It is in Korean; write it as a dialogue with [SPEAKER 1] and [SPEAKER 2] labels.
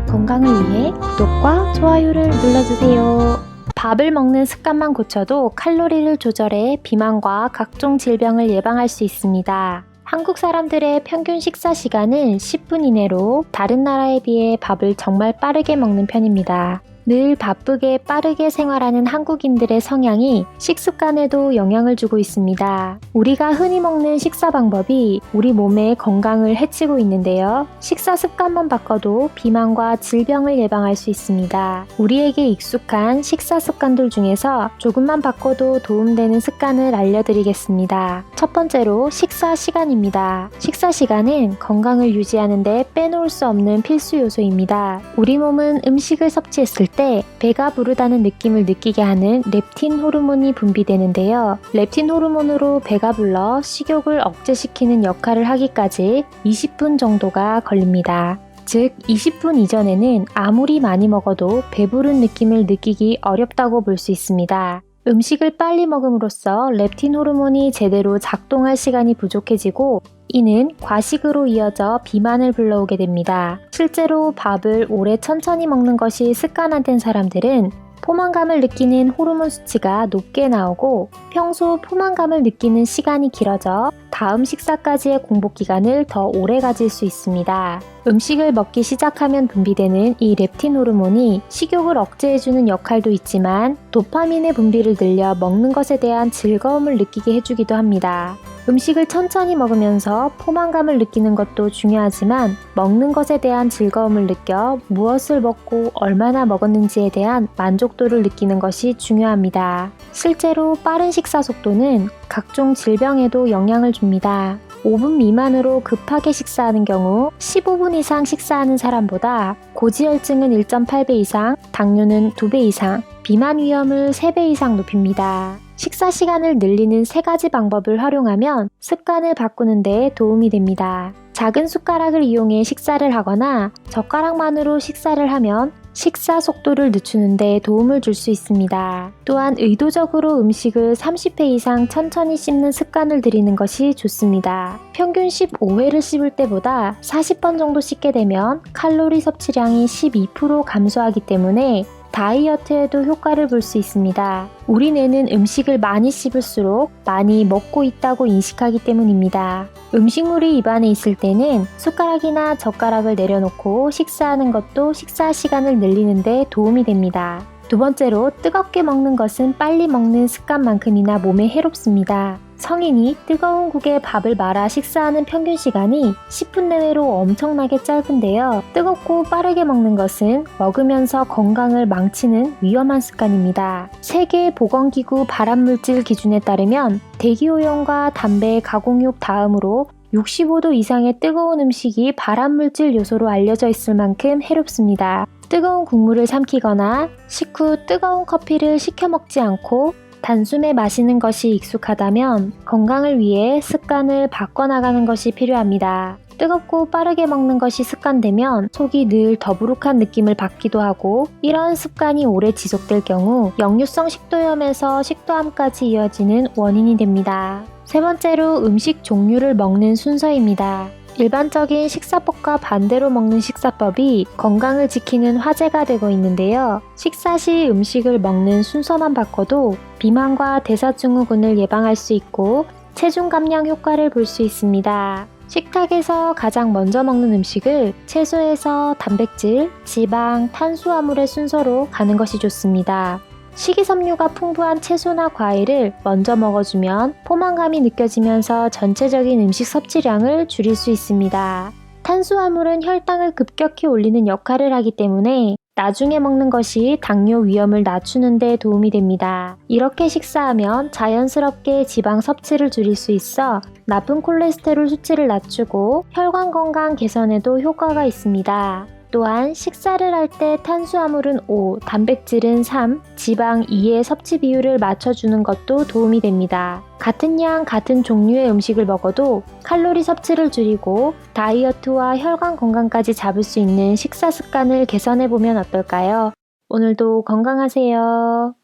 [SPEAKER 1] 건강을 위해 구독과 좋아요를 눌러주세요. 밥을 먹는 습관만 고쳐도 칼로리를 조절해 비만과 각종 질병을 예방할 수 있습니다. 한국 사람들의 평균 식사 시간은 10분 이내로 다른 나라에 비해 밥을 정말 빠르게 먹는 편입니다. 늘 바쁘게 빠르게 생활하는 한국인들의 성향이 식습관에도 영향을 주고 있습니다. 우리가 흔히 먹는 식사 방법이 우리 몸의 건강을 해치고 있는데요. 식사 습관만 바꿔도 비만과 질병을 예방할 수 있습니다. 우리에게 익숙한 식사 습관들 중에서 조금만 바꿔도 도움되는 습관을 알려드리겠습니다. 첫 번째로 식사 시간입니다. 식사 시간은 건강을 유지하는 데 빼놓을 수 없는 필수 요소입니다. 우리 몸은 음식을 섭취했을 때 배가 부르다는 느낌을 느끼게 하는 렙틴 호르몬이 분비되는데요. 렙틴 호르몬으로 배가 불러 식욕을 억제시키는 역할을 하기까지 20분 정도가 걸립니다. 즉 20분 이전에는 아무리 많이 먹어도 배부른 느낌을 느끼기 어렵다고 볼 수 있습니다. 음식을 빨리 먹음으로써 렙틴 호르몬이 제대로 작동할 시간이 부족해지고 이는 과식으로 이어져 비만을 불러오게 됩니다. 실제로 밥을 오래 천천히 먹는 것이 습관화된 사람들은 포만감을 느끼는 호르몬 수치가 높게 나오고 평소 포만감을 느끼는 시간이 길어져 다음 식사까지의 공복 기간을 더 오래 가질 수 있습니다. 음식을 먹기 시작하면 분비되는 이 렙틴 호르몬이 식욕을 억제해주는 역할도 있지만 도파민의 분비를 늘려 먹는 것에 대한 즐거움을 느끼게 해주기도 합니다. 음식을 천천히 먹으면서 포만감을 느끼는 것도 중요하지만 먹는 것에 대한 즐거움을 느껴 무엇을 먹고 얼마나 먹었는지에 대한 만족도를 느끼는 것이 중요합니다. 실제로 빠른 식사 속도는 각종 질병에도 영향을 줍니다. 5분 미만으로 급하게 식사하는 경우 15분 이상 식사하는 사람보다 고지혈증은 1.8배 이상, 당뇨는 2배 이상, 비만 위험을 3배 이상 높입니다. 식사 시간을 늘리는 3가지 방법을 활용하면 습관을 바꾸는 데 도움이 됩니다. 작은 숟가락을 이용해 식사를 하거나 젓가락만으로 식사를 하면 식사 속도를 늦추는 데 도움을 줄 수 있습니다. 또한 의도적으로 음식을 30회 이상 천천히 씹는 습관을 들이는 것이 좋습니다. 평균 15회를 씹을 때보다 40번 정도 씹게 되면 칼로리 섭취량이 12% 감소하기 때문에 다이어트에도 효과를 볼 수 있습니다. 우리 뇌는 음식을 많이 씹을수록 많이 먹고 있다고 인식하기 때문입니다. 음식물이 입안에 있을 때는 숟가락이나 젓가락을 내려놓고 식사하는 것도 식사 시간을 늘리는 데 도움이 됩니다. 두 번째로 뜨겁게 먹는 것은 빨리 먹는 습관만큼이나 몸에 해롭습니다. 성인이 뜨거운 국에 밥을 말아 식사하는 평균 시간이 10분 내외로 엄청나게 짧은데요. 뜨겁고 빠르게 먹는 것은 먹으면서 건강을 망치는 위험한 습관입니다. 세계보건기구 발암물질 기준에 따르면 대기오염과 담배, 가공육 다음으로 65도 이상의 뜨거운 음식이 발암물질 요소로 알려져 있을 만큼 해롭습니다. 뜨거운 국물을 삼키거나 식후 뜨거운 커피를 시켜 먹지 않고 단숨에 마시는 것이 익숙하다면 건강을 위해 습관을 바꿔나가는 것이 필요합니다. 뜨겁고 빠르게 먹는 것이 습관되면 속이 늘 더부룩한 느낌을 받기도 하고 이런 습관이 오래 지속될 경우 역류성 식도염에서 식도암까지 이어지는 원인이 됩니다. 세 번째로 음식 종류를 먹는 순서입니다. 일반적인 식사법과 반대로 먹는 식사법이 건강을 지키는 화제가 되고 있는데요. 식사 시 음식을 먹는 순서만 바꿔도 비만과 대사증후군을 예방할 수 있고 체중 감량 효과를 볼 수 있습니다. 식탁에서 가장 먼저 먹는 음식을 채소에서 단백질, 지방, 탄수화물의 순서로 가는 것이 좋습니다. 식이섬유가 풍부한 채소나 과일을 먼저 먹어주면 포만감이 느껴지면서 전체적인 음식 섭취량을 줄일 수 있습니다. 탄수화물은 혈당을 급격히 올리는 역할을 하기 때문에 나중에 먹는 것이 당뇨 위험을 낮추는 데 도움이 됩니다. 이렇게 식사하면 자연스럽게 지방 섭취를 줄일 수 있어 나쁜 콜레스테롤 수치를 낮추고 혈관 건강 개선에도 효과가 있습니다. 또한 식사를 할 때 탄수화물은 5, 단백질은 3, 지방 2의 섭취 비율을 맞춰주는 것도 도움이 됩니다. 같은 양, 같은 종류의 음식을 먹어도 칼로리 섭취를 줄이고 다이어트와 혈관 건강까지 잡을 수 있는 식사 습관을 개선해보면 어떨까요? 오늘도 건강하세요.